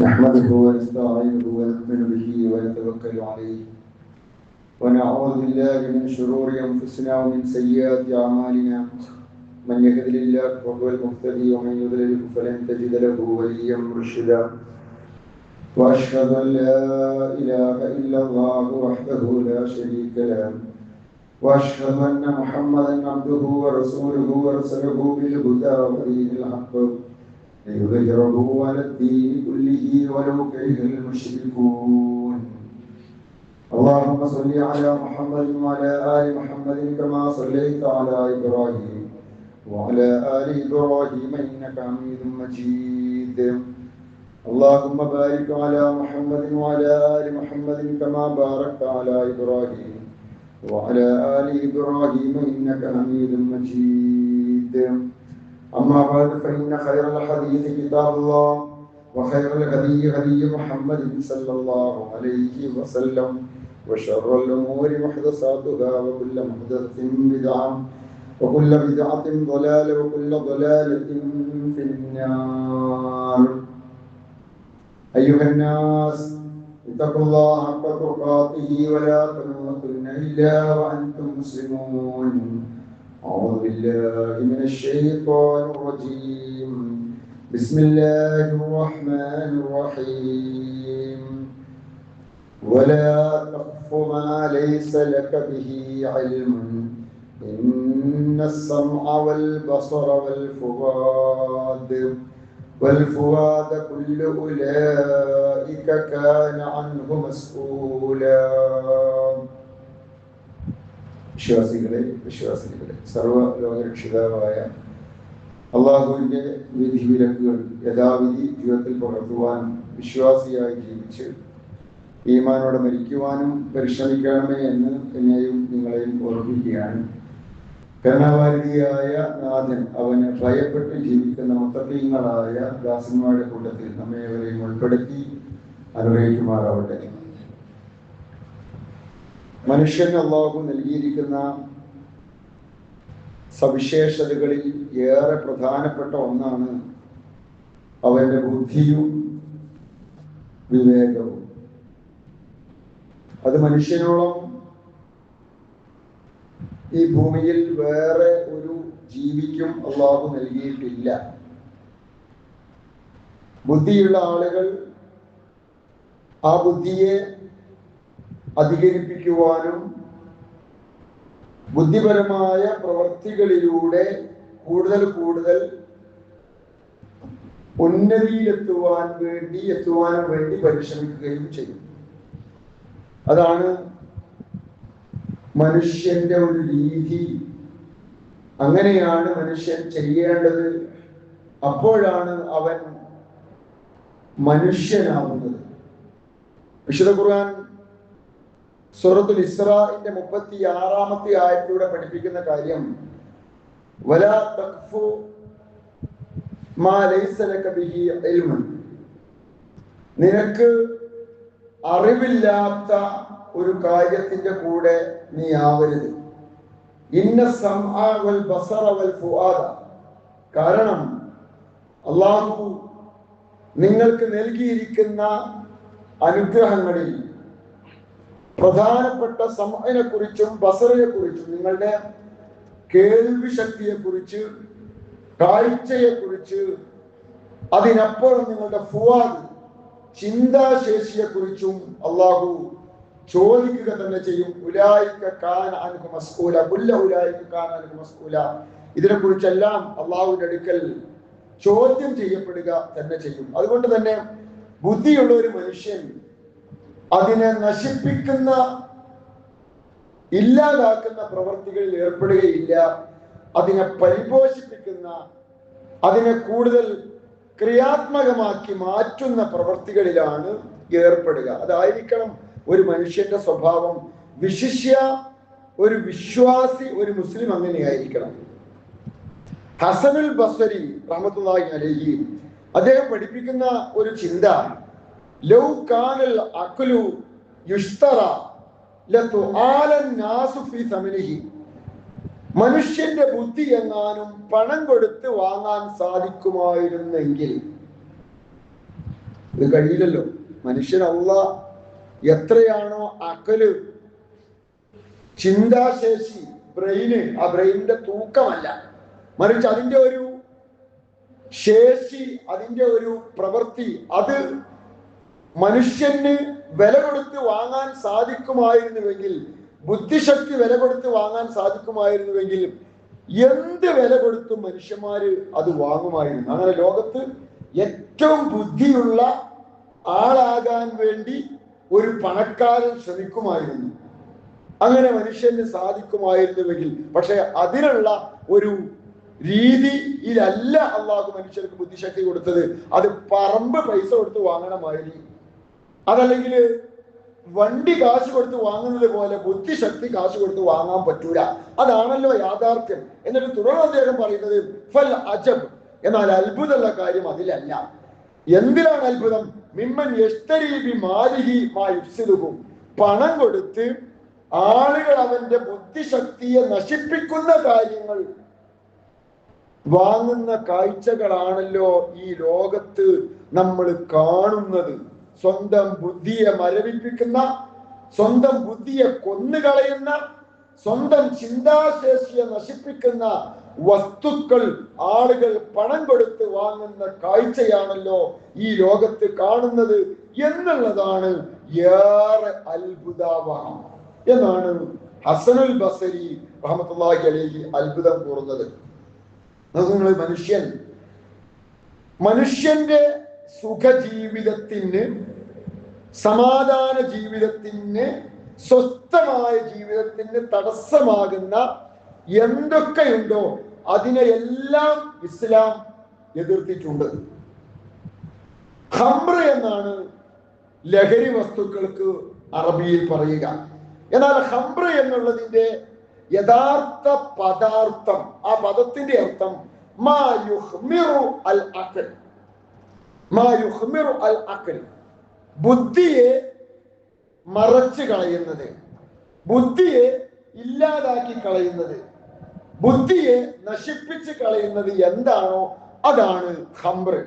نحمده ونستعينه ونؤمن به ونتوكل عليه ونعوذ بالله من شرور انفسنا ومن سيئات اعمالنا من يهده الله فهو المهتدي ومن يضلل فلن تجد له وليا مرشدا واشهد ان لا اله الا الله وحده لا شريك له واشهد ان محمدا عبده ورسوله ارسله بالهدى ودين الحق ليظهره على الدين كله ولو كره المشركون. اللهم صل على محمد وعلى ال محمد كما صليت على ابراهيم وعلى ال ابراهيم انك حميد مجيد. اللهم بارك على محمد وعلى ال محمد كما باركت على ابراهيم وعلى ال ابراهيم انك حميد مجيد. أما بعد فإن خير الحديث كتاب الله وخير الهدي هدي محمد صلى الله عليه وسلم وشر الأمور محدثاتها وكل محدثة بدعة وكل بدعة ضلالة وكل ضلالة في النار. أيها الناس اتقوا الله حق تقاته ولا تموتن إلا وأنتم مسلمون. أعوذ بالله من الشيطان الرجيم. بسم الله الرحمن الرحيم. ولا تقف ما ليس لك به علم إن السمع والبصر والفؤاد كل أولئك كان عنه مسؤولا. വിശ്വാസികളെ സർവ്വലോകരക്ഷിതാവായ അള്ളാഹുവിൻ്റെ വിധിവിലക്കുകൾ യഥാവിധി ജീവിതത്തിൽ പകർത്തുവാനും വിശ്വാസിയായി ജീവിച്ച് ഈമാനോടെ മരിക്കുവാനും പരിശ്രമിക്കണമേ എന്ന് എന്നെയും നിങ്ങളെയും ഓർമ്മിക്കുകയാണ്. കരുണാവാരിധിയായ നാഥൻ അവന് ഭയപ്പെട്ട് ജീവിക്കുന്ന മുത്തഖീങ്ങളായ ദാസന്മാരുടെ കൂട്ടത്തിൽ നമ്മേവരെയും ഉൾപ്പെടുത്തി അനുഗ്രഹിക്കുമാറാവട്ടെ. മനുഷ്യന് അല്ലാഹു നൽകിയിരിക്കുന്ന സവിശേഷതകളിൽ ഏറെ പ്രധാനപ്പെട്ട ഒന്നാണ് അവന്റെ ബുദ്ധിയും വിവേകവും. അത് മനുഷ്യനോളം ഈ ഭൂമിയിൽ വേറെ ഒരു ജീവിക്കും അല്ലാഹു നൽകിയിട്ടില്ല. ബുദ്ധിയുള്ള ആളുകൾ ആ ബുദ്ധിയെ അധികരിപ്പിക്കുവാനും ബുദ്ധിപരമായ പ്രവർത്തികളിലൂടെ കൂടുതൽ കൂടുതൽ ഉന്നതിയിലെത്തുവാനും വേണ്ടി പരിശ്രമിക്കുകയും ചെയ്യും. അതാണ് മനുഷ്യന്റെ ഒരു രീതി. അങ്ങനെയാണ് മനുഷ്യൻ ചെയ്യേണ്ടത്. അപ്പോഴാണ് അവൻ മനുഷ്യനാവുന്നത്. വിശുദ്ധ ഖുർആൻ സൂറത്തുൽ ഇസ്രാഇന്റെ 36-ാമത്തെ ആയത്തിലൂടെ പഠിപ്പിക്കുന്ന കാര്യം വലാ തഖ്ഫു മാ ലൈസ ലക ബിഹി ഇൽമൻ. നിനക്ക് അറിവില്ലാത്ത ഒരു കാര്യത്തിന്റെ കൂടെ നീ ആവരുത്. ഇന്ന സമഅ വൽ ബസറ വൽ ഫുആദ. കാരണം അല്ലാഹു നിങ്ങൾക്ക് നൽകിയിരിക്കുന്ന അനുഗ്രഹങ്ങളിൽ പ്രധാനപ്പെട്ട സമഅനെ കുറിച്ചും ബസറിനെ കുറിച്ചും, നിങ്ങളുടെ കേൾവി ശക്തിയെ കുറിച്ച്, കാഴ്ചയെ കുറിച്ച്, അതിനപ്പുറം നിങ്ങളുടെ ഫുആദ് ചിന്താശേഷിയെ കുറിച്ചും അല്ലാഹു ചോദിക്കുക തന്നെ ചെയ്യും. ഉലൈക കാന അൻഹു മസ്ഊല കുല്ല ഉലൈക കാന അൻഹു മസ്ഊല. ഇതിനെ കുറിച്ചെല്ലാം അല്ലാഹുവിന്റെ അടുക്കൽ ചോദ്യം ചെയ്യപ്പെടുക തന്നെ ചെയ്യും. അതുകൊണ്ട് തന്നെ ബുദ്ധിയുള്ള ഒരു മനുഷ്യൻ അതിനെ നശിപ്പിക്കുന്ന, ഇല്ലാതാക്കുന്ന പ്രവർത്തികളിൽ ഏർപ്പെടുകയില്ല. അതിനെ പരിപോഷിപ്പിക്കുന്ന, അതിനെ കൂടുതൽ ക്രിയാത്മകമാക്കി മാറ്റുന്ന പ്രവർത്തികളിലാണ് ഏർപ്പെടുക. അതായിരിക്കണം ഒരു മനുഷ്യന്റെ സ്വഭാവം. വിശിഷ്യ ഒരു വിശ്വാസി, ഒരു മുസ്ലിം അങ്ങനെയായിരിക്കണം. ഹസനുൽ ബസ്രി റഹ്മത്തുള്ളാഹി അലൈഹി അദ്ദേഹം പഠിപ്പിക്കുന്ന ഒരു ചിന്ത, ലൗ കാനൽ അഖ്ലു യുഷ്തറ ലതുആലൻ നാസു ഫീ സമനിഹി. മനുഷ്യന്റെ ബുദ്ധി എങ്ങാനും പണം കൊടുത്ത് വാങ്ങാൻ സാധിക്കുമായിരുന്നെങ്കിൽ ഇത് കഴിയില്ലല്ലോ. മനുഷ്യൻ അല്ലാഹ് എത്രയാണോ അക്കല്, ചിന്താശേഷി, ബ്രെയിന്, ആ ബ്രെയിനിന്റെ തൂക്കമല്ല, മറിച്ച് അതിന്റെ ഒരു ശേഷി, അതിന്റെ ഒരു പ്രവൃത്തി, അത് മനുഷ്യന് വില കൊടുത്ത് വാങ്ങാൻ സാധിക്കുമായിരുന്നുവെങ്കിൽ, ബുദ്ധിശക്തി വില കൊടുത്ത് വാങ്ങാൻ സാധിക്കുമായിരുന്നുവെങ്കിൽ എന്ത് വില കൊടുത്തും മനുഷ്യന്മാര് അത് വാങ്ങുമായിരുന്നു. അങ്ങനെ ലോകത്ത് ഏറ്റവും ബുദ്ധിയുള്ള ആളാകാൻ വേണ്ടി ഒരു പണക്കാരൻ ശ്രമിക്കുമായിരുന്നു. അങ്ങനെ മനുഷ്യന് സാധിക്കുമായിരുന്നുവെങ്കിൽ, പക്ഷെ അതിനുള്ള ഒരു രീതിയിലല്ല അള്ളാഹു മനുഷ്യർക്ക് ബുദ്ധിശക്തി കൊടുത്തത്. അത് പറമ്പ് പൈസ കൊടുത്ത് വാങ്ങണമായിരുന്നു. അതല്ലെങ്കിൽ വണ്ടി കാശ് കൊടുത്ത് വാങ്ങുന്നത് പോലെ ബുദ്ധിശക്തി കാശ് കൊടുത്ത് വാങ്ങാൻ പറ്റൂല. അതാണല്ലോ യാഥാർത്ഥ്യം. എന്നിട്ട് തുടർന്ന് അദ്ദേഹം പറയുന്നത് ഫൽ അജബ്, എന്നാൽ അത്ഭുതമുള്ള കാര്യം അതിലല്ല. എന്തിനാണ് അത്ഭുതം? മിമ്മൻ യശ്തരി ബിമാലിഹി മാ യുഫ്സിദുഹു, പണം കൊടുത്ത് ആളുകൾ അവന്റെ ബുദ്ധിശക്തിയെ നശിപ്പിക്കുന്ന കാര്യങ്ങൾ വാങ്ങുന്ന കാഴ്ചകളാണല്ലോ ഈ ലോകത്ത് നമ്മൾ കാണുന്നത്. സ്വന്തം ബുദ്ധിയെ മരവിപ്പിക്കുന്ന, സ്വന്തം ബുദ്ധിയെ കൊന്നുകളയുന്ന, സ്വന്തം ചിന്താശേഷിയെ നശിപ്പിക്കുന്ന വസ്തുക്കൾ ആളുകൾ പണം കൊടുത്ത് വാങ്ങുന്ന കാഴ്ചയാണല്ലോ ഈ ലോകത്ത് കാണുന്നത് എന്നുള്ളതാണ് ഏറെ അത്ഭുതാവഹം എന്നാണ് ഹസനുൽ ബസരി റഹ്മത്തുള്ളാഹി അലൈഹി അത്ഭുതം കൂറുന്നത്. നിങ്ങൾ മനുഷ്യന്റെ സുഖജീവിതത്തിന്, സമാധാന ജീവിതത്തിന്, സ്വസ്ഥമായ ജീവിതത്തിന് തടസ്സമാകുന്ന എന്തൊക്കെയുണ്ടോ അതിനെയെല്ലാം ഇസ്ലാം എതിർത്തിട്ടുണ്ട്. ഖംറ് എന്നാണ് ലഹരി വസ്തുക്കൾക്ക് അറബിയിൽ പറയുക. എന്നാൽ ഖംറ് എന്നുള്ളതിന്റെ യഥാർത്ഥ പദാർത്ഥം, ആ പദത്തിന്റെ അർത്ഥം മാ യുഖ്മിറു അൽ അഖൽ, മാ യുഖ്മിറു അൽ അഖൽ, ബുദ്ധിയെ മറച്ചു കളയുന്നത്, ബുദ്ധിയെ ഇല്ലാതാക്കി കളയുന്നത്, ബുദ്ധിയെ നശിപ്പിച്ച് കളയുന്നത് എന്താണോ അതാണ് ഖംറ്,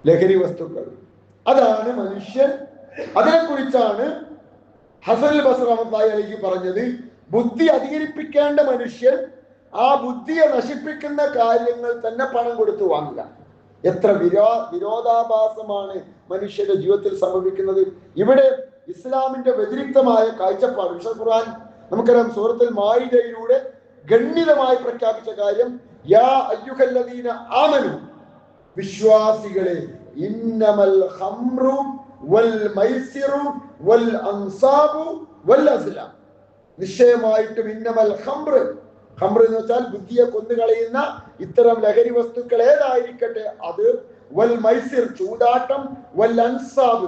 ലഹരി വസ്തുക്കൾ. അതാണ് മനുഷ്യൻ. അതിനെക്കുറിച്ചാണ് ഹസനുൽ ബസ്രി റഹ്മത്തുള്ളാഹി അലൈഹി പറഞ്ഞത്, ബുദ്ധി അധികരിപ്പിക്കേണ്ട മനുഷ്യൻ ആ ബുദ്ധിയെ നശിപ്പിക്കുന്ന കാര്യങ്ങൾ തന്നെ പണം കൊടുത്തു വാങ്ങുക. എത്ര വിരോധാഭാസമാണ് മനുഷ്യന്റെ ജീവിതത്തിൽ സംഭവിക്കുന്നത്. ഇവിടെ ഇസ്ലാമിന്റെ വ്യതിരിക്തമായ കാഴ്ചപ്പാട് വിശുദ്ധ ഖുർആൻ നമുക്കറിയാം. സൂറത്തുൽ മാഇദയിലൂടെ ഗണ്യമായി പ്രഖ്യാപിച്ച കാര്യം, യാ അയ്യുഹല്ലദീന ആമനു, വിശ്വാസികളെ, ഇന്നമൽ ഖംറു വൽ മൈസിറു വൽ അൻസാബു വൽ അസ്ലാം, നിശ്ചയമായിട്ടും ഇന്നമൽ ഖംറ്, ഖംറ് എന്ന് വെച്ചാൽ ബുദ്ധിയെ കൊന്നുകളയുന്ന ഇത്തരം ലഹരി വസ്തുക്കൾ ഏതായിരിക്കട്ടെ അത്, വൽ മൈസിർ ചൂതാട്ടം, വൽ അൻസാബ്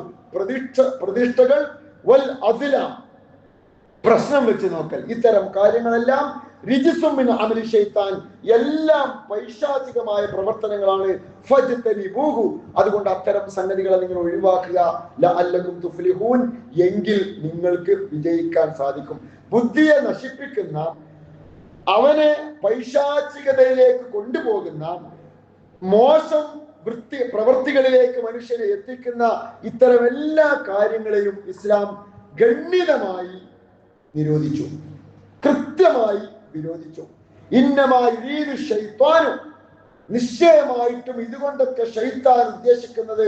പ്രതിഷ്ഠകൾ, വൽ അസ്ലാം പ്രശ്നം വെച്ച് നോക്കൽ, ഇത്തരം കാര്യങ്ങളെല്ലാം റിജ്സും മിൻ അമലി ശൈത്താൻ, എല്ലാം പൈശാചികമായ പ്രവർത്തനങ്ങളാണ്. ഫജ്തനിബൂഹു, അതുകൊണ്ട് അത്തരം സംഗതികളെ നിങ്ങൾ ഒഴിവാക്കുക. ലഅല്ലകും തുഫ്ലിഹൂൻ, എങ്കിൽ നിങ്ങൾക്ക് വിജയിക്കാൻ സാധിക്കും. ബുദ്ധിയെ നശിപ്പിക്കുന്ന, അവനെ പൈശാചികതയിലേക്ക് കൊണ്ടുപോകുന്ന, മോശം പ്രവൃത്തികളിലേക്ക് മനുഷ്യനെ എത്തിക്കുന്ന ഇത്തരം എല്ലാ കാര്യങ്ങളെയും ഇസ്ലാം ഗണ്യമായി നിരോധിച്ചു, കൃത്യമായി വിരോധിച്ചു. ഇന്നമായി രീതി ശൈത്താനും, നിശ്ചയമായിട്ടും ഇതുകൊണ്ടൊക്കെ ശൈത്താൻ ഉദ്ദേശിക്കുന്നത്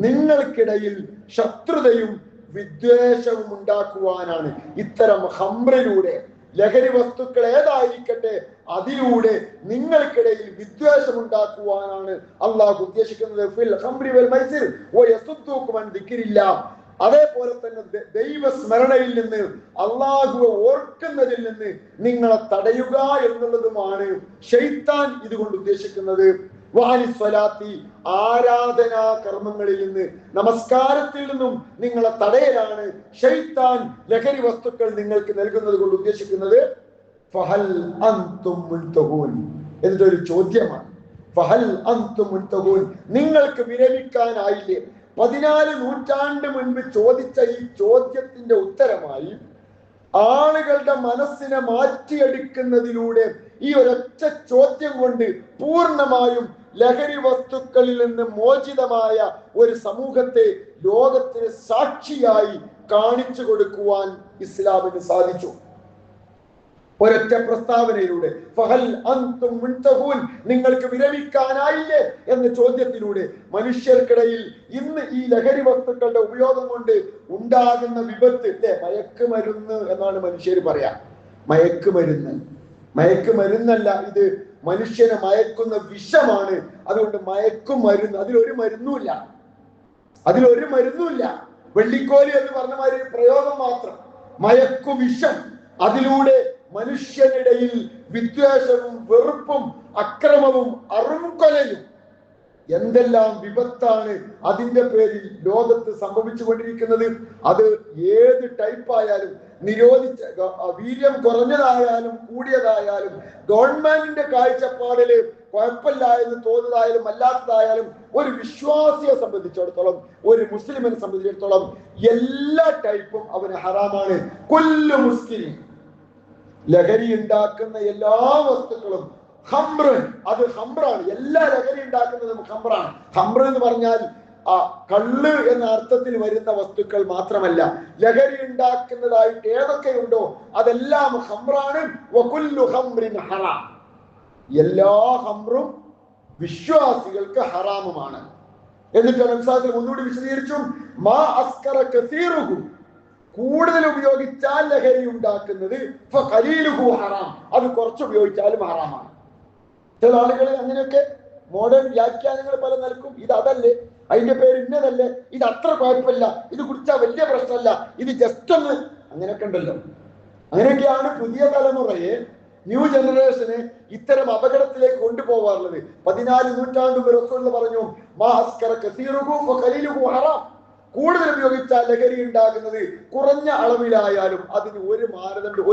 നിങ്ങൾക്കിടയിൽ ശത്രുതയും വിദ്വേഷവും ഉണ്ടാക്കുവാനാണ്. ഇത്തരം ഖംറിലൂടെ, ലഹരി വസ്തുക്കൾ ഏതായിരിക്കട്ടെ അതിലൂടെ നിങ്ങൾക്കിടയിൽ വിദ്വേഷം ഉണ്ടാക്കുവാനാണ് അള്ളാഹു ഉദ്ദേശിക്കുന്നത്. ഫിൽ ഖംറി വൽ മൈസിർ വയസുദ്ദൂകും അൻ ദിക്രില്ലാഹ്, അതേപോലെ തന്നെ ദൈവസ്മരണയിൽ നിന്ന്, അള്ളാഹുവെ ഓർക്കുന്നതിൽ നിന്ന് നിങ്ങളെ തടയുക എന്നുള്ളതുമാണ് ശൈത്താൻ ഇതുകൊണ്ട് ഉദ്ദേശിക്കുന്നത്. വാനിസ്വലാത്തി, ആരാധനാ കർമ്മങ്ങളിൽ നിന്ന്, നമസ്കാരത്തിൽ നിന്നും നിങ്ങളെ തടയലാണ് ശൈത്താൻ ലഹരി വസ്തുക്കൾ നിങ്ങൾക്ക് നൽകുന്നത് കൊണ്ട് ഉദ്ദേശിക്കുന്നത്. ഫഹൽ അൻതും മുൻതഹൂൻ എന്നൊരു ചോദ്യമാണ്. ഫഹൽ അൻതും മുൻതഹൂൻ, നിങ്ങൾക്ക് വിരമിക്കാനായില്ലേ? 14 നൂറ്റാണ്ട് മുൻപ് ചോദിച്ച ഈ ചോദ്യത്തിന്റെ ഉത്തരമായി ആളുകളുടെ മനസ്സിനെ മാറ്റിയെടുക്കുന്നതിലൂടെ ഈ ഒരൊറ്റ ചോദ്യം കൊണ്ട് പൂർണ്ണമായും ലഹരി വസ്തുക്കളിൽ നിന്ന് മോചിതമായ ഒരു സമൂഹത്തെ ലോകത്തിന് സാക്ഷിയായി കാണിച്ചു കൊടുക്കുവാൻ ഇസ്ലാമിന് സാധിച്ചു. ഒരൊറ്റ പ്രസ്താവനയിലൂടെ ഫഹൽ അൻതും മുൻതഹൂൻ, നിങ്ങൾക്ക് വിരമിക്കാനായില്ലേ എന്ന ചോദ്യത്തിലൂടെ മനുഷ്യർക്കിടയിൽ ഇന്ന് ഈ ലഹരി വസ്തുക്കളുടെ ഉപയോഗം കൊണ്ട് ഉണ്ടാകുന്ന വിപത്ത്, മയക്കുമരുന്ന് എന്നാണ് മനുഷ്യർ പറയാ. മയക്കുമരുന്നല്ല, ഇത് മനുഷ്യനെ മയക്കുന്ന വിഷമാണ്. അതുകൊണ്ട് മയക്കുമരുന്ന്, അതിലൊരു മരുന്നുമില്ല. വെള്ളിക്കോലി എന്ന് പറഞ്ഞ മാതിരി പ്രയോഗം മാത്രം. മയക്കുവിഷം, അതിലൂടെ മനുഷ്യനിടയിൽ വിദ്വേഷവും വെറുപ്പും അക്രമവും അറുംകൊലയും എന്തെല്ലാം വിപത്താണ് അതിന്റെ പേരിൽ ലോകത്ത് സംഭവിച്ചുകൊണ്ടിരിക്കുന്നത്. അത് ഏത് ടൈപ്പായാലും, നിരോധിച്ച വീര്യം കുറഞ്ഞതായാലും കൂടിയതായാലും, ഗവൺമെന്റിന്റെ കാഴ്ചപ്പാടില് കുഴപ്പമില്ല എന്ന് തോന്നുന്നതായാലും അല്ലാത്തതായാലും, ഒരു വിശ്വാസിയെ സംബന്ധിച്ചിടത്തോളം, ഒരു മുസ്ലിമിനെ സംബന്ധിച്ചിടത്തോളം എല്ലാ ടൈപ്പും അവന് ഹറാമാണ്. കൊല്ലു മുസ്ലിം, ലഹരി ഉണ്ടാക്കുന്ന എല്ലാ വസ്തുക്കളും ഹംറ്, അത് ഹംറാണ്. എല്ലാ ലഹരി ഉണ്ടാക്കുന്നതും ഹംറാണ്. ഹംറ് എന്ന് പറഞ്ഞാൽ കള്ള് എന്ന അർത്ഥത്തിൽ വരുന്ന വസ്തുക്കൾ മാത്രമല്ല, ലഹരി ഉണ്ടാക്കുന്നതായിട്ട് ഏതൊക്കെയുണ്ടോ അതെല്ലാം ഹംറാണ്. വകുല്ലു ഹംറിൻ ഹറാം, എല്ലാ ഹംറും വിശ്വാസികൾക്ക് ഹറാമുമാണ്. എന്നിട്ട് നബിസാഹിബ് ഒന്നുകൂടി വിശദീകരിച്ചു, മാ അസ്കറ കസീറുഹു, കൂടുതൽ ഉപയോഗിച്ചാൽ ലഹരി ഉണ്ടാക്കുന്നത് ഫഖലീലുഹു ഹറാം, അത് കുറച്ച് ഉപയോഗിച്ചാലും ഹറാമാണ്. ചില ആളുകൾ അങ്ങനെയൊക്കെ മോഡേൺ വ്യാഖ്യാനങ്ങൾ പല നൽകും. ഇത് അതല്ലേ, അതിന്റെ പേര് ഇന്നതല്ലേ, ഇത് അത്ര കുഴപ്പമില്ല, ഇത് കുടിച്ചാൽ വലിയ പ്രശ്നമല്ല, ഇത് ജസ്റ്റ് ഒന്ന്, അങ്ങനെയൊക്കെ ഉണ്ടല്ലോ. അങ്ങനെയൊക്കെയാണ് പുതിയ തലമുറയെ, ന്യൂ ജനറേഷന് ഇത്തരം അപകടത്തിലേക്ക് കൊണ്ടുപോകാറുള്ളത്. 14 നൂറ്റാണ്ട് റസൂൽ പറഞ്ഞു, മാ അസ്കറ കസീറുഹു ഫഖലീലുഹു ഹറാം, കൂടുതൽ ഉപയോഗിച്ചാൽ ലഹരി ഉണ്ടാകുന്നത് കുറഞ്ഞ അളവിലായാലും അതിന് ഒരു മാനദണ്ഡം,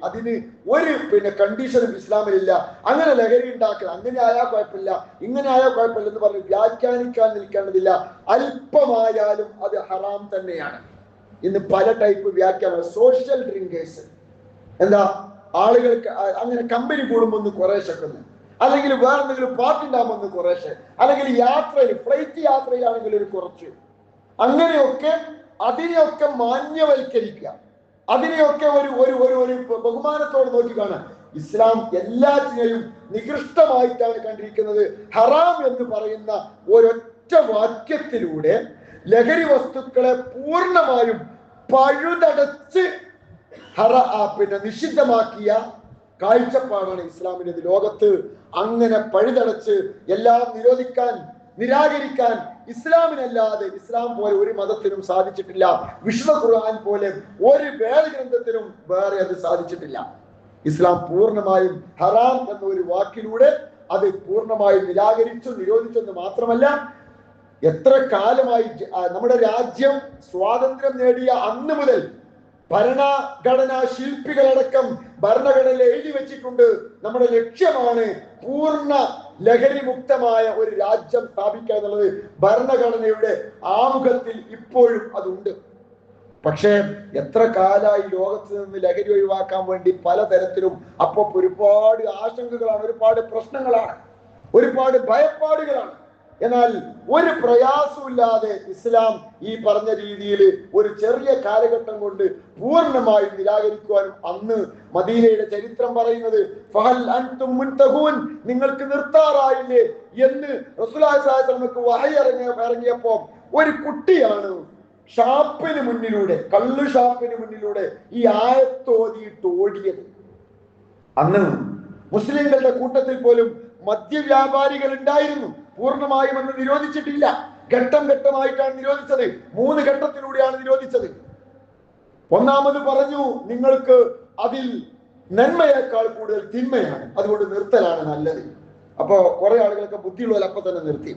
അതിന് ഒരു കണ്ടീഷനും ഇസ്ലാമിലില്ല. അങ്ങനെ ലഹരി ഉണ്ടാക്കുക, അങ്ങനെ ആയാൽ കുഴപ്പമില്ല, ഇങ്ങനെ ആയാൽ കുഴപ്പമില്ല എന്ന് പറഞ്ഞ് വ്യാഖ്യാനിക്കാൻ നിൽക്കേണ്ടതില്ല. അല്പമായാലും അത് ഹറാം തന്നെയാണ്. ഇന്ന് പല ടൈപ്പ് വ്യാഖ്യാനം. സോഷ്യൽ ഡ്രിങ്കേഴ്സ്, എന്താ, ആളുകൾക്ക് അങ്ങനെ കമ്പനി കൂടുമ്പോൾ ഒന്ന് കുറേശ്ശൊക്കെ, അല്ലെങ്കിൽ വേറെ എന്തെങ്കിലും പാർട്ടി ഉണ്ടാകുമ്പോൾ ഒന്ന് കുറേശ്ശെ, അല്ലെങ്കിൽ യാത്രയിൽ, ഫ്ലൈറ്റ് യാത്രയിലാണെങ്കിൽ ഒരു കുറച്ച്, അങ്ങനെയൊക്കെ അതിനെയൊക്കെ മാന്യവൽക്കരിക്കുക, അതിനെയൊക്കെ ഒരു ബഹുമാനത്തോട് നോക്കി കാണാൻ. ഇസ്ലാം എല്ലാറ്റിനെയും നികൃഷ്ടമായിട്ടാണ് കണ്ടിരിക്കുന്നത്. ഹറാം എന്ന് പറയുന്ന ഒരൊറ്റ വാക്യത്തിലൂടെ ലഹരി വസ്തുക്കളെ പൂർണ്ണമായും പഴുതടച്ച് നിഷിദ്ധമാക്കിയ കാഴ്ചപ്പാടാണ് ഇസ്ലാമിൻ്റെത്. ലോകത്ത് അങ്ങനെ പഴുതടച്ച് എല്ലാം നിരാകരിക്കാൻ ഇസ്ലാമിനല്ലാതെ, ഇസ്ലാം പോലെ ഒരു മതത്തിനും സാധിച്ചിട്ടില്ല. വിശുദ്ധ ഖുർആൻ പോലെ ഒരു വേദഗ്രന്ഥത്തിനും വേറെ അത് സാധിച്ചിട്ടില്ല. ഇസ്ലാം പൂർണ്ണമായും ഹറാം എന്ന ഒരു വാക്കിലൂടെ അത് പൂർണ്ണമായും നിരോധിച്ചു എന്ന് മാത്രമല്ല, എത്ര കാലമായി നമ്മുടെ രാജ്യം സ്വാതന്ത്ര്യം നേടിയ അന്ന് മുതൽ ഭരണഘടനാ ശില്പികളടക്കം ഭരണഘടനയിൽ എഴുതി വെച്ചിട്ടുണ്ട്, നമ്മുടെ ലക്ഷ്യമാണ് പൂർണ്ണ ലഹരി മുക്തമായ ഒരു രാജ്യം സ്ഥാപിക്കുക എന്നുള്ളത്. ഭരണഘടനയുടെ ആമുഖത്തിൽ ഇപ്പോഴും അതുണ്ട്. പക്ഷേ എത്ര കാലമായി ലോകത്ത് നിന്ന് ലഹരി ഒഴിവാക്കാൻ വേണ്ടി പലതരത്തിലും അപ്പൊ ഒരുപാട് ആശങ്കകളാണ്, ഒരുപാട് പ്രശ്നങ്ങളാണ്, ഒരുപാട് ഭയപ്പാടുകളാണ്. എന്നാൽ ഒരു പ്രയാസമില്ലാതെ ഇസ്ലാം ഈ പറഞ്ഞ രീതിയിൽ ഒരു ചെറിയ കാലഘട്ടം കൊണ്ട് പൂർണ്ണമായും നിരാകരിക്കുവാനും, അന്ന് മദീനയുടെ ചരിത്രം പറയുന്നത് ഫഹൽ അൻതും മുൻതഹൂൻ, നിങ്ങൾക്ക് നിർത്താറായില്ലേ എന്ന് റസൂലുള്ളാഹി സ്വല്ലല്ലാഹു അലൈഹി വസല്ലമക്ക് വഹയി ഇറങ്ങിയപ്പോ ഒരു കുട്ടിയാണ് ഷാപ്പിന് മുന്നിലൂടെ, കള്ളു ഷാപ്പിന് മുന്നിലൂടെ ഈ ആയത്തോതിയിട്ട് ഓടിയത്. അന്ന് മുസ്ലിങ്ങളുടെ കൂട്ടത്തിൽ പോലും മദ്യവ്യാപാരികൾ ഉണ്ടായിരുന്നു. പൂർണ്ണമായും അന്ന് നിരോധിച്ചിട്ടില്ല, ഘട്ടം ഘട്ടമായിട്ടാണ് നിരോധിച്ചത്. 3 ഘട്ടത്തിലൂടെയാണ് നിരോധിച്ചത്. ഒന്നാമത് പറഞ്ഞു, നിങ്ങൾക്ക് അതിൽ നന്മയേക്കാൾ കൂടുതൽ തിന്മയാണ്, അതുകൊണ്ട് നിർത്തലാണ് നല്ലത്. അപ്പോ കുറെ ആളുകളൊക്കെ ബുദ്ധിയുള്ളവർ അപ്പൊ തന്നെ നിർത്തി.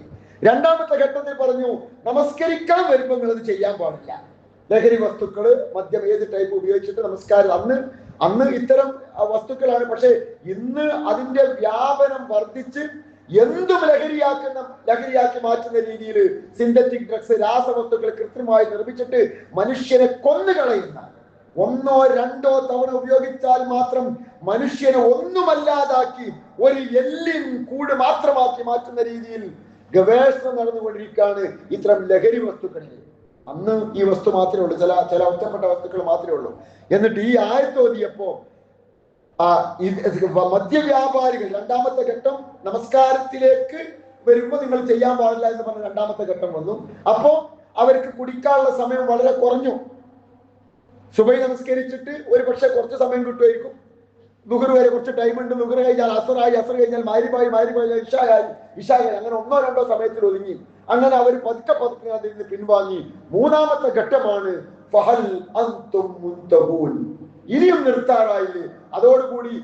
രണ്ടാമത്തെ ഘട്ടത്തിൽ പറഞ്ഞു, നമസ്കരിക്കാൻ വരുമ്പോൾ നിങ്ങൾ അത് ചെയ്യാൻ പാടില്ല. ലഹരി വസ്തുക്കള്, മദ്യം, ഏത് ടൈപ്പ് ഉപയോഗിച്ചിട്ട് നമസ്കാരം, അന്ന് ഇത്തരം വസ്തുക്കളാണ്. പക്ഷെ ഇന്ന് അതിന്റെ വ്യാപനം വർദ്ധിച്ച് എന്തും ലഹരിയാക്കി മാറ്റുന്ന രീതിയിൽ സിന്തറ്റിക് ഡ്രഗ്സ്, രാസവസ്തുക്കൾ കൃത്രിമമായി നിർമ്മിച്ചിട്ട് മനുഷ്യനെ കൊന്നുകളയുന്ന, ഒന്നോ രണ്ടോ തവണ ഉപയോഗിച്ചാൽ മാത്രം മനുഷ്യനെ ഒന്നുമല്ലാതാക്കി ഒരു എല്ലിൻ കൂട് മാത്രമാക്കി മാറ്റുന്ന രീതിയിൽ ഗവേഷണം നടന്നുകൊണ്ടിരിക്കുകയാണ് ഇത്തരം ലഹരി വസ്തുക്കളിൽ. അന്ന് ഈ വസ്തു മാത്രമേ ഉള്ളൂ, ചില ഒറ്റപ്പെട്ട വസ്തുക്കൾ മാത്രമേ ഉള്ളൂ. എന്നിട്ട് ഈ ആയത്തോതിയപ്പോ മദ്യവ്യാപാരികൾ രണ്ടാമത്തെ ഘട്ടം, നമസ്കാരത്തിലേക്ക് വരുമ്പോ നിങ്ങൾ ചെയ്യാൻ പാടില്ല എന്ന് പറഞ്ഞ രണ്ടാമത്തെ ഘട്ടം വന്നു. അപ്പോ അവർക്ക് കുടിക്കാനുള്ള സമയം വളരെ കുറഞ്ഞു. സുബൈ നമസ്കരിച്ചിട്ട് ഒരു പക്ഷെ കുറച്ച് സമയം കിട്ടുമായിരിക്കും. ദുഹർ വരെ കുറച്ച് ടൈം ഉണ്ട്. ദുഹർ കഴിഞ്ഞാൽ അസറായി, അസർ കഴിഞ്ഞാൽ മാരിപ്പായി, മാരിപ്പായി ഇഷായി, അങ്ങനെ ഒന്നോ രണ്ടോ സമയത്തിൽ ഒതുങ്ങി. അങ്ങനെ അവർ പതുക്കെ പതുക്കെ അതിൽ നിന്ന് പിൻവാങ്ങി. മൂന്നാമത്തെ ഘട്ടമാണ് ഫഹൽ അൻതും മുൻതഹൂൻ, ഇനിയും നിർത്താറായില്ലേ? അതോടുകൂടി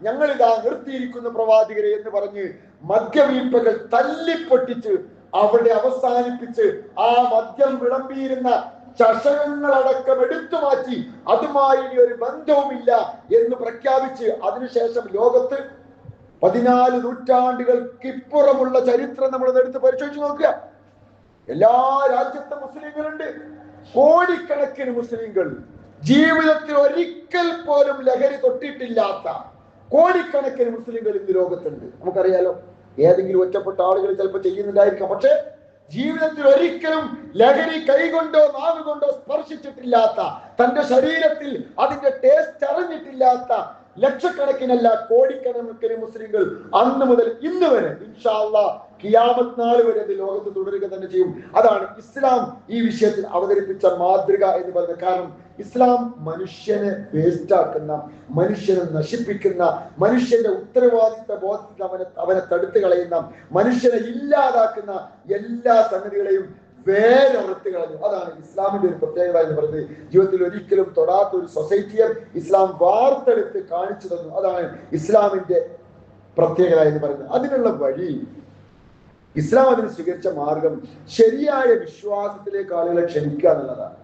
ഞങ്ങൾ ഇതാ നിർത്തിയിരിക്കുന്ന പ്രവാചകരെ എന്ന് പറഞ്ഞ് മദ്യവീപ്പകൾ തല്ലിപ്പൊട്ടിച്ച് അവിടെ അവസാനിപ്പിച്ച് ആ മദ്യം വിളമ്പിയിരുന്ന ചഷകങ്ങളടക്കം എടുത്തു മാറ്റി അതുമായി ഇനി ഒരു ബന്ധവുമില്ല എന്ന് പ്രഖ്യാപിച്ച് അതിനുശേഷം ലോകത്ത് 14 നൂറ്റാണ്ടുകൾക്കിപ്പുറമുള്ള ചരിത്രം നമ്മൾ എടുത്ത് പരിശോധിച്ച് നോക്കുക. എല്ലാ രാജ്യത്തും മുസ്ലിങ്ങളുണ്ട്, കോടിക്കണക്കിന് മുസ്ലിങ്ങൾ. ജീവിതത്തിൽ ഒരിക്കൽ പോലും ലഹരി തൊട്ടിട്ടില്ലാത്ത കോടിക്കണക്കിന് മുസ്ലിങ്ങൾ ഇന്ന് ലോകത്തുണ്ട്. നമുക്കറിയാലോ, ഏതെങ്കിലും ഒറ്റപ്പെട്ട ആളുകൾ ചിലപ്പോൾ ചെയ്യുന്നുണ്ടായിരിക്കാം, പക്ഷെ ജീവിതത്തിൽ ഒരിക്കലും ലഹരി കൈകൊണ്ടോ നാവുകൊണ്ടോ സ്പർശിച്ചിട്ടില്ലാത്ത, തന്റെ ശരീരത്തിൽ അതിന്റെ ടേസ്റ്റ് അറിഞ്ഞിട്ടില്ലാത്ത ലക്ഷക്കണക്കിനല്ല കോടിക്കണക്കിന് മുസ്ലിങ്ങൾ അന്ന് മുതൽ ഇന്ന് വരെ ഇൻഷാ അല്ലാഹ് ഖിയാമത്ത് നാൾ വരെ അത് ലോകത്ത് തുടരുക തന്നെ ചെയ്യും. അതാണ് ഇസ്ലാം ഈ വിഷയത്തിൽ അവതരിപ്പിച്ച മാതൃക എന്ന് പറയുന്നത്. കാരണം ഇസ്ലാം മനുഷ്യനെ വേസ്റ്റാക്കുന്ന, മനുഷ്യനെ നശിപ്പിക്കുന്ന, മനുഷ്യന്റെ ഉത്തരവാദിത്ത ബോധത്തിൽ അവനെ തടുത്തു കളയുന്ന, മനുഷ്യനെ ഇല്ലാതാക്കുന്ന എല്ലാ സംഗതികളെയും വേരറുത്ത് കളഞ്ഞു. അതാണ് ഇസ്ലാമിന്റെ ഒരു പ്രത്യേകത എന്ന് പറയുന്നത്. ജീവിതത്തിൽ ഒരിക്കലും തൊടാത്ത ഒരു സൊസൈറ്റിയെ ഇസ്ലാം വാർത്തെടുത്ത് കാണിച്ചു തന്നു. അതാണ് ഇസ്ലാമിന്റെ പ്രത്യേകത എന്ന് പറയുന്നത്. അതിനുള്ള വഴി, ഇസ്ലാം അതിന് സ്വീകരിച്ച മാർഗം ശരിയായ വിശ്വാസത്തിലേക്ക് ആളുകളെ ക്ഷണിക്കുക എന്നുള്ളതാണ്.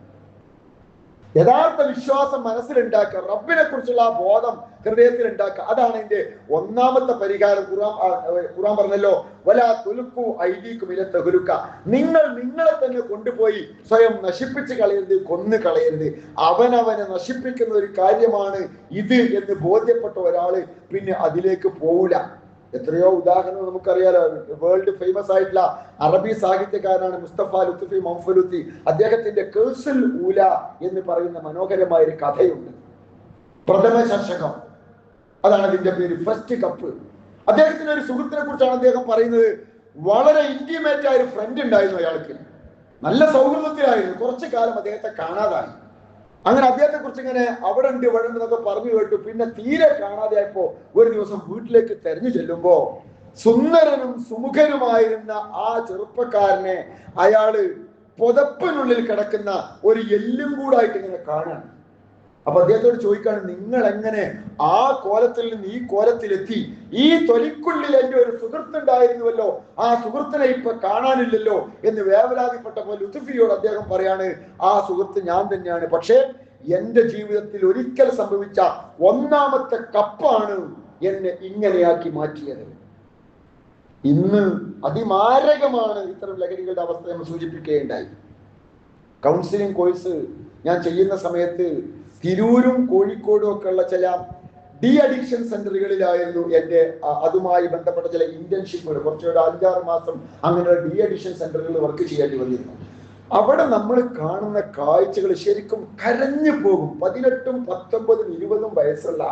യഥാർത്ഥ വിശ്വാസം മനസ്സിലുണ്ടാക്കുക, റബ്ബിനെ കുറിച്ചുള്ള ആ ബോധം ഹൃദയത്തിൽ ഉണ്ടാക്കുക. അതാണ് ഇതിന്റെ ഒന്നാമത്തെ പരിഹാരം. ഖുർആൻ പറഞ്ഞല്ലോ, വലാ തുൽഖു ഐദീകും ഇല തഹ്ലുക, നിങ്ങൾ നിങ്ങളെ തന്നെ കൊണ്ടുപോയി സ്വയം നശിപ്പിച്ച് കളയരുത്, കൊന്നു കളയരുത്. അവനവനെ നശിപ്പിക്കുന്ന ഒരു കാര്യമാണ് ഇത് എന്ന് ബോധ്യപ്പെട്ട ഒരാള് പിന്നെ അതിലേക്ക് പോവില്ല. എത്രയോ ഉദാഹരണം നമുക്കറിയാലോ. വേൾഡ് ഫേമസ് ആയിട്ടുള്ള അറബി സാഹിത്യകാരനാണ് മുസ്തഫ ലുത്ഫി മംഫലുത്തി. അദ്ദേഹത്തിന്റെ കേഴ്സുൽ ഊല എന്ന് പറയുന്ന മനോഹരമായ ഒരു കഥയുണ്ട്. പ്രഥമ ശർഷകം, അതാണ് അതിന്റെ പേര്, ഫസ്റ്റ് കപ്പ്. അദ്ദേഹത്തിന്റെ ഒരു സുഹൃത്തിനെ കുറിച്ചാണ് അദ്ദേഹം പറയുന്നത്. വളരെ ഇന്റിമേറ്റ് ആയ ഒരു ഫ്രണ്ട് ഉണ്ടായിരുന്നു അയാൾക്ക്, നല്ല സൗഹൃദത്തിലായിരുന്നു. കുറച്ചു കാലം അദ്ദേഹത്തെ കാണാതായി. അങ്ങനെ അദ്ദേഹത്തെ കുറിച്ച് ഇങ്ങനെ അവിടെ ഉണ്ട് ഇവിടെ ഉണ്ട് എന്നൊക്കെ പറഞ്ഞു കേട്ടു. പിന്നെ തീരെ കാണാതെയായപ്പോ ഒരു ദിവസം വീട്ടിലേക്ക് തെരഞ്ഞു ചെല്ലുമ്പോ സുന്ദരനും സുമുഖനുമായിരുന്ന ആ ചെറുപ്പക്കാരനെ അയാള് പുതപ്പിനുള്ളിൽ കിടക്കുന്ന ഒരു എല്ലും കൂടായിട്ട് ഇങ്ങനെ കാണാൻ. അപ്പൊ അദ്ദേഹത്തോട് ചോദിക്കാണ്, നിങ്ങൾ എങ്ങനെ ആ കോലത്തിൽ നിന്ന് ഈ കോലത്തിലെത്തി? ഈ തൊലിക്കുള്ളിൽ എന്റെ ഒരു സുഹൃത്തുണ്ടായിരുന്നുവല്ലോ, ആ സുഹൃത്തിനെ ഇപ്പൊ കാണാനില്ലല്ലോ എന്ന് വേവലാതിപ്പെട്ടപ്പോൾ ലുത്ഫിയോട് അദ്ദേഹം പറയാണ്, ആ സുഹൃത്ത് ഞാൻ തന്നെയാണ്. പക്ഷേ എന്റെ ജീവിതത്തിൽ ഒരിക്കൽ സംഭവിച്ച ഒന്നാമത്തെ കപ്പാണ് എന്നെ ഇങ്ങനെയാക്കി മാറ്റിയത്. ഇന്ന് അതിമാരകമാണ് ഇത്തരം ലഹരികളുടെ അവസ്ഥ നമ്മൾ സൂചിപ്പിക്കുകയുണ്ടായി. കൗൺസിലിംഗ് കോഴ്സ് ഞാൻ ചെയ്യുന്ന സമയത്ത് തിരൂരും കോഴിക്കോടും ഒക്കെ ഉള്ള ചില ഡി അഡിക്ഷൻ സെന്ററുകളിലായിരുന്നു എൻ്റെ അതുമായി ബന്ധപ്പെട്ട ചില ഇന്റേൺഷിപ്പുകൾ. കുറച്ചൊരു 5-6 മാസം അങ്ങനെ ഡി അഡിക്ഷൻ സെന്ററുകളിൽ വർക്ക് ചെയ്യേണ്ടി വന്നിരുന്നു. അവിടെ നമ്മൾ കാണുന്ന കാഴ്ചകൾ ശരിക്കും കരഞ്ഞു പോകും. 18, 19, 20 വയസ്സുള്ള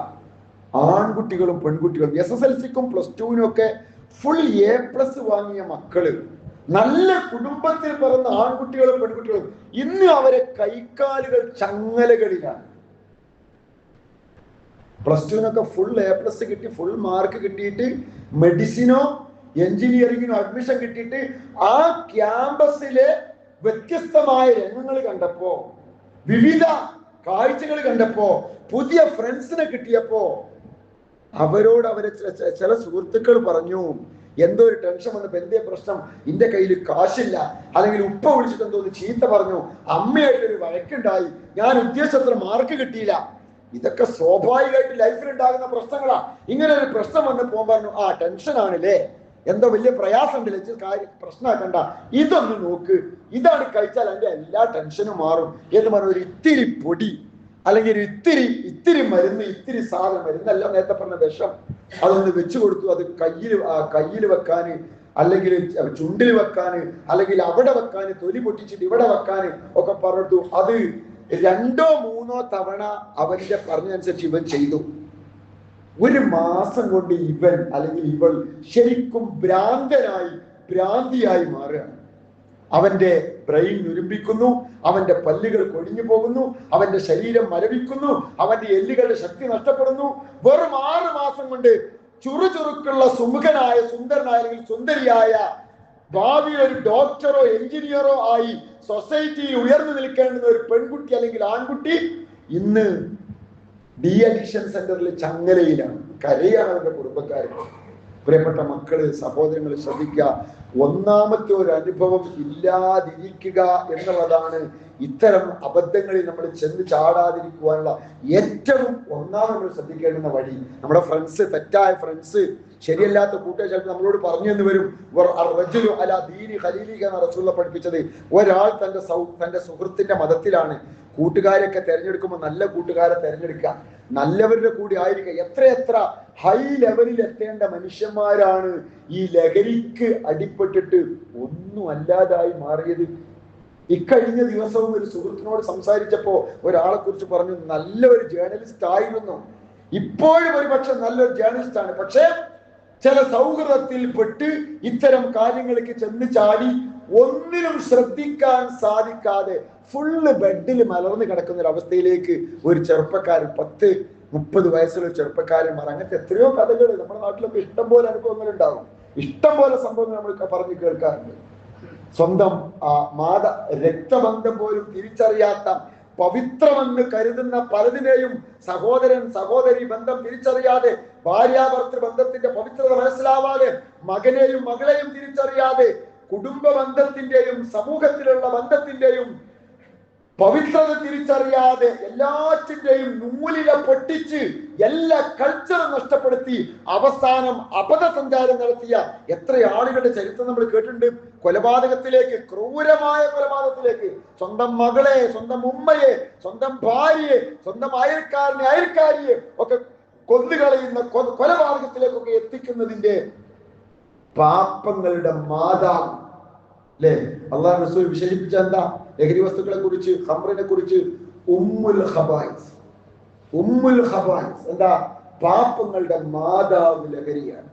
ആൺകുട്ടികളും പെൺകുട്ടികളും, SSLCക്കും +2-നും ഒക്കെ ഫുൾ A+ വാങ്ങിയ മക്കള്, നല്ല കുടുംബത്തിൽ പിറന്ന ആൺകുട്ടികളും പെൺകുട്ടികളും, ഇന്ന് അവരെ കൈക്കാലുകൾ ചങ്ങലകളിലാണ്. +2-നൊക്കെ ഫുൾ A+ കിട്ടി, ഫുൾ മാർക്ക് കിട്ടിയിട്ട് മെഡിസിനോ എഞ്ചിനീയറിങ്ങിനോ അഡ്മിഷൻ കിട്ടിയിട്ട് ആ ക്യാമ്പസിലെ വ്യത്യസ്തമായ രംഗങ്ങൾ കണ്ടപ്പോ, വിവിധ കാഴ്ചകൾ കണ്ടപ്പോ, പുതിയ ഫ്രണ്ട്സിനെ കിട്ടിയപ്പോ അവരോട് ചില സുഹൃത്തുക്കൾ പറഞ്ഞു, എന്തോ ഒരു ടെൻഷൻ വന്നപ്പോ, എന്തേ പ്രശ്നം, എന്റെ കയ്യിൽ കാശില്ല, അല്ലെങ്കിൽ ഉപ്പ വിളിച്ചിട്ട് എന്തോ ചീത്ത പറഞ്ഞു, അമ്മയായിട്ടൊരു വഴക്കുണ്ടായി, ഞാൻ ഉദ്ദേശിച്ചത്ര മാർക്ക് കിട്ടിയില്ല. ഇതൊക്കെ സ്വാഭാവികമായിട്ട് ലൈഫിൽ ഉണ്ടാകുന്ന പ്രശ്നങ്ങളാ. ഇങ്ങനെ ഒരു പ്രശ്നം വന്ന് പോകാൻ പറഞ്ഞു, ആ ടെൻഷൻ ആണല്ലേ, എന്തോ വലിയ പ്രയാസം ഉണ്ടല്ലേ, കാര്യം പ്രശ്നമാക്കണ്ട, ഇതൊന്ന് നോക്ക്, ഇതാണ് കഴിച്ചാൽ എൻ്റെ എല്ലാ ടെൻഷനും മാറും എന്ന് പറഞ്ഞ ഒരു ഇത്തിരി പൊടി അല്ലെങ്കിൽ ഒരു ഇത്തിരി മരുന്ന്, ഇത്തിരി സാധനം, മരുന്നല്ല നേരത്തെ പറഞ്ഞ വിഷം, അതൊന്ന് വെച്ചു കൊടുത്തു. അത് കയ്യിൽ വെക്കാന്, അല്ലെങ്കിൽ ചുണ്ടിൽ വെക്കാന്, അല്ലെങ്കിൽ അവിടെ വെക്കാന്, തൊലി പൊട്ടിച്ചിട്ട് ഇവിടെ വെക്കാന് ഒക്കെ പറഞ്ഞു. അത് 2 or 3 തവണ അവന്റെ പറഞ്ഞനുസരിച്ച് ഇവൻ ചെയ്തു. 1 മാസം കൊണ്ട് ഇവൻ അല്ലെങ്കിൽ ഇവൾ ശരിക്കും ഭ്രാന്തിയായി മാറുകയാണ്. അവന്റെ ബ്രെയിൻ ഞുരുമ്പിക്കുന്നു, അവന്റെ പല്ലുകൾ കൊഴിഞ്ഞു പോകുന്നു, അവന്റെ ശരീരം മരവിക്കുന്നു, അവന്റെ എല്ലുകളുടെ ശക്തി നഷ്ടപ്പെടുന്നു. വെറും 6 മാസം കൊണ്ട് ചുറുചുറുക്കുള്ള സുമുഖനായ, സുന്ദരനായ അല്ലെങ്കിൽ സുന്ദരിയായ, ഭാവിയിൽ ഒരു ഡോക്ടറോ എഞ്ചിനീയറോ ആയി സൊസൈറ്റിയിൽ ഉയർന്നു നിൽക്കേണ്ടുന്ന ഒരു പെൺകുട്ടി അല്ലെങ്കിൽ ആൺകുട്ടി ഇന്ന് ഡി അഡിക്ഷൻ സെന്ററിൽ ചങ്ങലയിലാണ്, കരയാണ് അവരുടെ കുടുംബക്കാരൻ. പ്രിയപ്പെട്ട മക്കള്, സഹോദരങ്ങൾ, ശ്രദ്ധിക്കുക. ഒന്നാമത്തെ ഒരു അനുഭവം ഇല്ലാതിരിക്കുക എന്നുള്ളതാണ് ഇത്തരം അബദ്ധങ്ങളിൽ നമ്മൾ ചെന്ന് ചാടാതിരിക്കുവാനുള്ള ഏറ്റവും നമ്മൾ ശ്രദ്ധിക്കേണ്ടുന്ന വഴി. നമ്മുടെ ഫ്രണ്ട്സ്, തെറ്റായ ഫ്രണ്ട്സ്, ശരിയല്ലാത്ത കൂട്ടുകാർ ചിലപ്പോൾ നമ്മളോട് പറഞ്ഞു എന്ന് വരും. റസൂലുള്ളാഹി പഠിപ്പിച്ചത്, ഒരാൾ തന്റെ സുഹൃത്തിന്റെ മതത്തിലാണ്. കൂട്ടുകാരൊക്കെ തെരഞ്ഞെടുക്കുമ്പോൾ നല്ല കൂട്ടുകാരെ തെരഞ്ഞെടുക്കുക, നല്ലവരുടെ കൂടി ആയിരിക്കുക. എത്ര ഹൈ ലെവലിൽ എത്തേണ്ട മനുഷ്യന്മാരാണ് ഈ ലഹരിക്ക് അടിപ്പെട്ടിട്ട് ഒന്നും അല്ലാതായി മാറിയത്. ഇക്കഴിഞ്ഞ ദിവസവും ഒരു സുഹൃത്തിനോട് സംസാരിച്ചപ്പോ ഒരാളെ കുറിച്ച് പറഞ്ഞു, നല്ലൊരു ജേർണലിസ്റ്റ് ആയിരുന്നു, ഇപ്പോഴും ഒരുപക്ഷെ നല്ലൊരു ജേർണലിസ്റ്റ് ആണ്, പക്ഷെ ചില സൗഹൃദത്തിൽപ്പെട്ട് ഇത്തരം കാര്യങ്ങൾക്ക് ചെന്ന് ചാടി ഒന്നിനും ശ്രദ്ധിക്കാൻ സാധിക്കാതെ ഫുള്ള് ബെഡിൽ മലർന്നു കിടക്കുന്ന ഒരു അവസ്ഥയിലേക്ക് ഒരു ചെറുപ്പക്കാരൻ, 10-30 വയസ്സുള്ള ചെറുപ്പക്കാരന്മാർ, അങ്ങനത്തെ എത്രയോ കഥകൾ നമ്മുടെ നാട്ടിലൊക്കെ ഇഷ്ടംപോലെ അനുഭവങ്ങൾ ഉണ്ടാകും, ഇഷ്ടംപോലെ സംഭവങ്ങൾ നമ്മൾ പറഞ്ഞു കേൾക്കാറുണ്ട്. സ്വന്തം രക്തബന്ധം പോലും തിരിച്ചറിയാത്ത, പവിത്രമെന്ന് കരുതുന്ന പലതിനെയും, സഹോദരി ബന്ധം തിരിച്ചറിയാതെ, ഭാര്യാഭർത്തൃ ബന്ധത്തിന്റെ പവിത്രത മനസ്സിലാവാതെ, മകനെയും മകളെയും തിരിച്ചറിയാതെ, കുടുംബ ബന്ധത്തിന്റെയും സമൂഹത്തിലുള്ള ബന്ധത്തിന്റെയും പവിത്രത തിരിച്ചറിയാതെ എല്ലാറ്റിന്റെയും നൂലില പൊട്ടിച്ച് എല്ലാ കൾച്ചറും നഷ്ടപ്പെടുത്തി അവസാനം അബദ്ധസഞ്ചാരം നടത്തിയ എത്ര ആളുകളുടെ ചരിത്രം നമ്മൾ കേട്ടിട്ടുണ്ട്. കൊലപാതകത്തിലേക്ക്, ക്രൂരമായ കൊലപാതകത്തിലേക്ക്, സ്വന്തം മകളെ, സ്വന്തം ഉമ്മയെ, സ്വന്തം ഭാര്യയെ, സ്വന്തം അയൽക്കാരിയെ ഒക്കെ കൊന്നുകളയുന്ന കൊലപാതകത്തിലേക്കൊക്കെ എത്തിക്കുന്നതിന്റെ പാപങ്ങളുടെ മാതാവ് അല്ലെ അള്ളാഹു റസൂൽ വിശേഷിപ്പിച്ച എന്താ? ലഹരി വസ്തുക്കളെ കുറിച്ച്, ഖംറിനെ കുറിച്ച് ഉമ്മുൽ ഖബായിസ് എന്താ? പാപങ്ങളുടെ മാതാവ് ലഹരിയാണ്.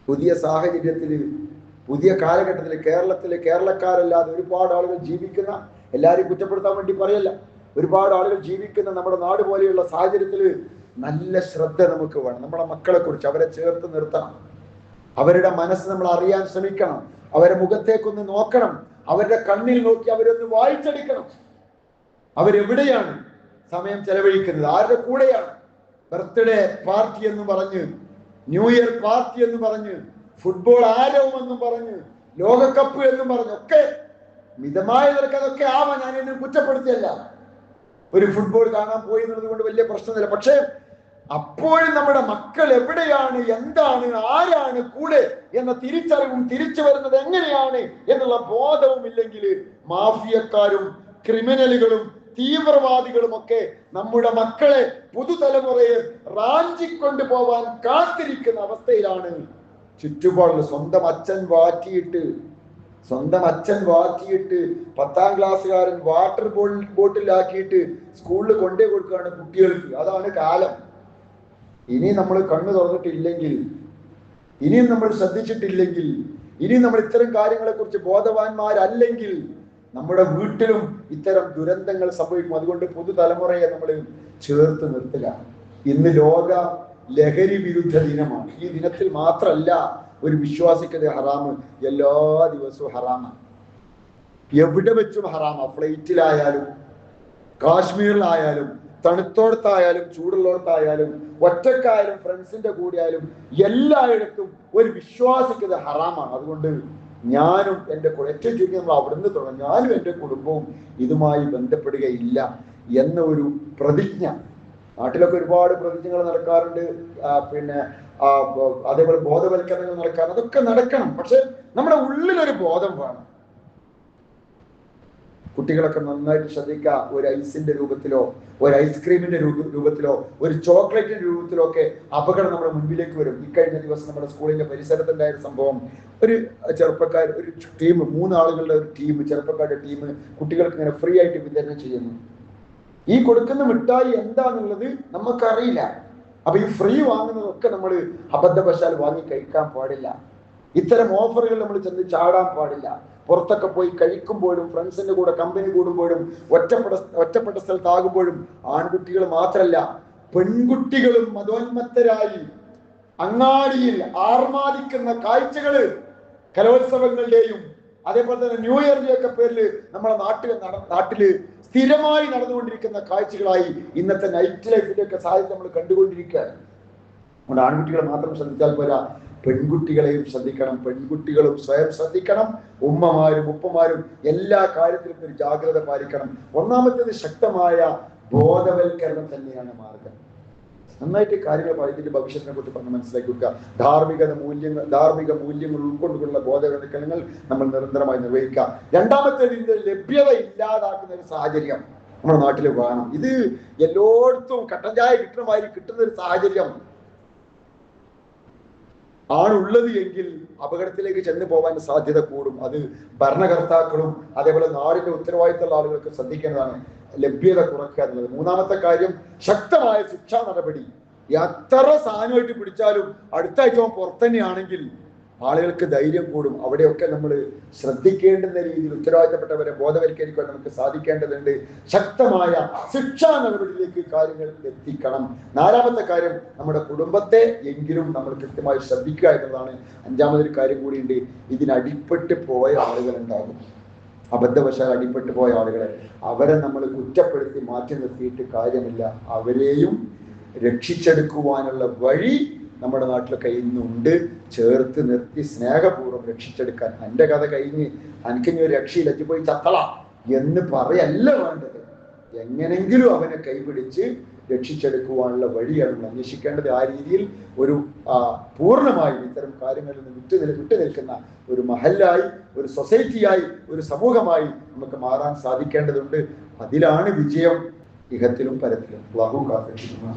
പുതിയ സാഹചര്യത്തില്, പുതിയ കാലഘട്ടത്തില് കേരളക്കാരല്ലാതെ ഒരുപാട് ആളുകൾ ജീവിക്കുന്ന, എല്ലാവരും കുറ്റപ്പെടുത്താൻ വേണ്ടി പറയല്ല, ഒരുപാട് ആളുകൾ ജീവിക്കുന്ന നമ്മുടെ നാട് പോലെയുള്ള സാഹചര്യത്തില് നല്ല ശ്രദ്ധ നമുക്ക് വേണം. നമ്മുടെ മക്കളെ കുറിച്ച് അവരെ ചേർത്ത് നിർത്തണം, അവരുടെ മനസ്സ് നമ്മൾ അറിയാൻ ശ്രമിക്കണം, അവരുടെ മുഖത്തേക്കൊന്ന് നോക്കണം, അവരുടെ കണ്ണിൽ നോക്കി അവരൊന്ന് വായിച്ചെടുക്കണം. അവരെവിടെയാണ് സമയം ചെലവഴിക്കുന്നത്, ആരുടെ കൂടെയാണ്? ബർത്ത്ഡേ പാർട്ടി എന്ന് പറഞ്ഞ്, ന്യൂ ഇയർ പാർട്ടി എന്ന് പറഞ്ഞ്, ഫുട്ബോൾ ആരവം എന്നും പറഞ്ഞ്, ലോകകപ്പ് എന്നും പറഞ്ഞൊക്കെ മിതമായ നിലക്ക് അതൊക്കെ ആവാം. ഞാൻ എന്നെ കുറ്റപ്പെടുത്തിയല്ല, ഒരു ഫുട്ബോൾ കാണാൻ പോയി എന്നുള്ളത് കൊണ്ട് വലിയ പ്രശ്നമില്ല. പക്ഷെ അപ്പോഴും നമ്മുടെ മക്കൾ എവിടെയാണ്, എന്താണ്, ആരാണ് കൂടെ എന്ന തിരിച്ചറിവും തിരിച്ചു വരുന്നത് എങ്ങനെയാണ് എന്നുള്ള ബോധവും ഇല്ലെങ്കിൽ മാഫിയക്കാരും ക്രിമിനലുകളും തീവ്രവാദികളും ഒക്കെ നമ്മുടെ മക്കളെ, പുതുതലമുറയെ റാഞ്ചിക്കൊണ്ടു പോവാൻ കാത്തിരിക്കുന്ന അവസ്ഥയിലാണ് ചുറ്റുപാടുകൾ. സ്വന്തം അച്ഛൻ വാറ്റിയിട്ട് 10ാം ക്ലാസ്സുകാരൻ വാട്ടർ ബോട്ടിലാക്കിയിട്ട് സ്കൂളിൽ കൊണ്ടേ കൊടുക്കുകയാണ് കുട്ടികൾക്ക്. അതാണ് കാലം. ഇനി നമ്മൾ കണ്ണു തുറന്നിട്ടില്ലെങ്കിൽ, ഇനിയും നമ്മൾ ശ്രദ്ധിച്ചിട്ടില്ലെങ്കിൽ, ഇനിയും നമ്മൾ ഇത്തരം കാര്യങ്ങളെ കുറിച്ച് ബോധവാന്മാരല്ലെങ്കിൽ നമ്മുടെ വീട്ടിലും ഇത്തരം ദുരന്തങ്ങൾ സംഭവിക്കും. അതുകൊണ്ട് പുതുതലമുറയെ നമ്മൾ ചേർത്ത് നിർത്തുക. ഇന്ന് ലോക ലഹരി വിരുദ്ധ ദിനമാണ്. ഈ ദിനത്തിൽ മാത്രമല്ല ഒരു വിശ്വാസിക്കത് ഹറാമ്, എല്ലാ ദിവസവും ഹറാമാണ്, എവിടെ വെച്ചും ഹറാമാണ്. ഫ്ലൈറ്റിലായാലും, കാശ്മീരിലായാലും, തണുത്തോടത്തായാലും, ചൂടുള്ളോടത്തായാലും, ഒറ്റക്കായാലും, ഫ്രണ്ട്സിന്റെ കൂടെയായാലും, എല്ലായിടത്തും ഒരു വിശ്വാസിക്കത് ഹറാമാണ്. അതുകൊണ്ട് ഞാനും എൻ്റെ ഏറ്റവും ചുരുക്കി നമ്മൾ അവിടുന്ന് തുടങ്ങും, ഞാനും എൻ്റെ കുടുംബവും ഇതുമായി ബന്ധപ്പെടുകയില്ല എന്ന ഒരു പ്രതിജ്ഞ നാട്ടിലൊക്കെ ഒരുപാട് പ്രതിജ്ഞകൾ നടക്കാറുണ്ട്, പിന്നെ അതേപോലെ ബോധവൽക്കരണങ്ങൾ നടക്കാറുണ്ട്. അതൊക്കെ നടക്കണം. പക്ഷെ നമ്മുടെ ഉള്ളിലൊരു ബോധം വേണം. കുട്ടികളൊക്കെ നന്നായിട്ട് ശ്രദ്ധിക്കുക. ഒരു ഐസിന്റെ രൂപത്തിലോ ഒരു ഐസ്ക്രീമിന്റെ രൂപത്തിലോ ഒരു ചോക്ലേറ്റിന്റെ രൂപത്തിലോ ഒക്കെ അപകടം നമ്മുടെ മുൻപിലേക്ക് വരും. ഇക്കഴിഞ്ഞ ദിവസം നമ്മുടെ സ്കൂളിന്റെ പരിസരത്തുണ്ടായ ഒരു സംഭവം, ഒരു ചെറുപ്പക്കാർ, ഒരു ടീം, 3 ആളുകളുടെ ഒരു ടീം, ചെറുപ്പക്കാരുടെ ടീം കുട്ടികൾക്ക് ഇങ്ങനെ ഫ്രീ ആയിട്ട് വിതരണം ചെയ്യുന്നു. ഈ കൊടുക്കുന്ന മിഠായി എന്താന്നുള്ളത് നമുക്കറിയില്ല. അപ്പൊ ഈ ഫ്രീ വാങ്ങുന്നതൊക്കെ നമ്മൾ അബദ്ധവശാൽ വാങ്ങി കഴിക്കാൻ പാടില്ല. ഇത്തരം ഓഫറുകൾ നമ്മൾ ചെന്ന് ചാടാൻ പാടില്ല. പുറത്തൊക്കെ പോയി കഴിക്കുമ്പോഴും ഫ്രണ്ട്സിന്റെ കൂടെ കമ്പനി കൂടുമ്പോഴും ഒറ്റപ്പെട്ട സ്ഥലത്താകുമ്പോഴും ആൺകുട്ടികൾ മാത്രല്ല പെൺകുട്ടികളും മതോന്മത്തരായി അങ്ങാടിയിൽ ആർമാദിക്കുന്ന കാഴ്ചകള് കലോത്സവങ്ങളുടെയും അതേപോലെ തന്നെ ന്യൂ ഇയറിന്റെ ഒക്കെ പേരില് നമ്മളെ നാട്ടില് സ്ഥിരമായി നടന്നുകൊണ്ടിരിക്കുന്ന കാഴ്ചകളായി ഇന്നത്തെ നൈറ്റ് ലൈഫിന്റെ ഒക്കെ സാധ്യത നമ്മൾ കണ്ടുകൊണ്ടിരിക്കുകയാണ്. അതുകൊണ്ട് ആൺകുട്ടികളെ മാത്രം ശ്രദ്ധിച്ചാൽ പോരാ, പെൺകുട്ടികളെയും ശ്രദ്ധിക്കണം. പെൺകുട്ടികളും സ്വയം ശ്രദ്ധിക്കണം. ഉമ്മമാരും ഉപ്പമാരും എല്ലാ കാര്യത്തിലും ഒരു ജാഗ്രത പാലിക്കണം. ഒന്നാമത്തേത് ശക്തമായ ബോധവൽക്കരണം തന്നെയാണ് മാർഗം. നന്നായിട്ട് കാര്യങ്ങൾ ഇതിന്റെ ഭവിഷ്യത്തിനെ കുറിച്ച് പറഞ്ഞ് മനസ്സിലാക്കി കൊടുക്കുക. ധാർമ്മിക മൂല്യങ്ങൾ ഉൾക്കൊണ്ടുള്ള ബോധവൽക്കരണങ്ങൾ നമ്മൾ നിരന്തരമായി നിർവഹിക്കുക. രണ്ടാമത്തേത് ഇതിന്റെ ലഭ്യത ഇല്ലാതാക്കുന്ന ഒരു സാഹചര്യം നമ്മുടെ നാട്ടിൽ വേണം. ഇത് എല്ലായിടത്തും കട്ടൻ ചായ കിട്ടുന്ന ഒരു സാഹചര്യം ആണുള്ളത് എങ്കിൽ അപകടത്തിലേക്ക് ചെന്ന് പോകാൻ സാധ്യത കൂടും. അത് ഭരണകർത്താക്കളും അതേപോലെ നാടിന്റെ ഉത്തരവാദിത്തമുള്ള ആളുകൾക്ക് ശ്രദ്ധിക്കേണ്ടതാണ്. ലഭ്യത കുറക്കുക എന്നുള്ളത്. മൂന്നാമത്തെ കാര്യം, ശക്തമായ ശിക്ഷാ നടപടി. എത്ര സാധനമായിട്ട് പിടിച്ചാലും അടുത്ത ആഴ്ച പുറത്തന്നെയാണെങ്കിൽ ആളുകൾക്ക് ധൈര്യം കൂടും. അവിടെയൊക്കെ നമ്മൾ ശ്രദ്ധിക്കേണ്ടുന്ന രീതിയിൽ ഉത്തരവാദിത്തപ്പെട്ടവരെ ബോധവൽക്കരിക്കാൻ നമുക്ക് സാധിക്കേണ്ടതുണ്ട്. ശക്തമായ ശിക്ഷാ നടപടിയിലേക്ക് കാര്യങ്ങൾ എത്തിക്കണം. നാലാമത്തെ കാര്യം, നമ്മുടെ കുടുംബത്തെ എങ്കിലും നമ്മൾ കൃത്യമായി ശ്രദ്ധിക്കുക എന്നുള്ളതാണ്. അഞ്ചാമതൊരു കാര്യം കൂടിയുണ്ട്. ഇതിനടിപ്പെട്ട് പോയ ആളുകൾ ഉണ്ടാകും. അബദ്ധവശാൽ അടിപ്പെട്ടു പോയ ആളുകളെ, അവരെ നമ്മൾ കുറ്റപ്പെടുത്തി മാറ്റി നിർത്തിയിട്ട് കാര്യമില്ല. അവരെയും രക്ഷിച്ചെടുക്കുവാനുള്ള വഴി നമ്മുടെ നാട്ടിലൊക്കെ ഇന്നുണ്ട്. ചേർത്ത് നിർത്തി സ്നേഹപൂർവ്വം രക്ഷിച്ചെടുക്കാൻ. എൻ്റെ കഥ കഴിഞ്ഞ് എനിക്കിനി ഒരു രക്ഷയില്ല, പോയി ചത്തള എന്ന് പറയല്ല വേണ്ടത്. എങ്ങനെങ്കിലും അവനെ കൈപിടിച്ച് രക്ഷിച്ചെടുക്കുവാനുള്ള വഴിയാണ് നമ്മൾ അന്വേഷിക്കേണ്ടത്. ആ രീതിയിൽ ഒരു പൂർണ്ണമായും ഇത്തരം കാര്യങ്ങളിൽ നിന്ന് വിട്ടു നിൽക്കുന്ന ഒരു മഹല്ലായി, ഒരു സൊസൈറ്റിയായി, ഒരു സമൂഹമായി നമുക്ക് മാറാൻ സാധിക്കേണ്ടതുണ്ട്. അതിലാണ് വിജയം ഇഹത്തിലും പരത്തിലും. അല്ലാഹു കാത്തിരിക്കുന്നു.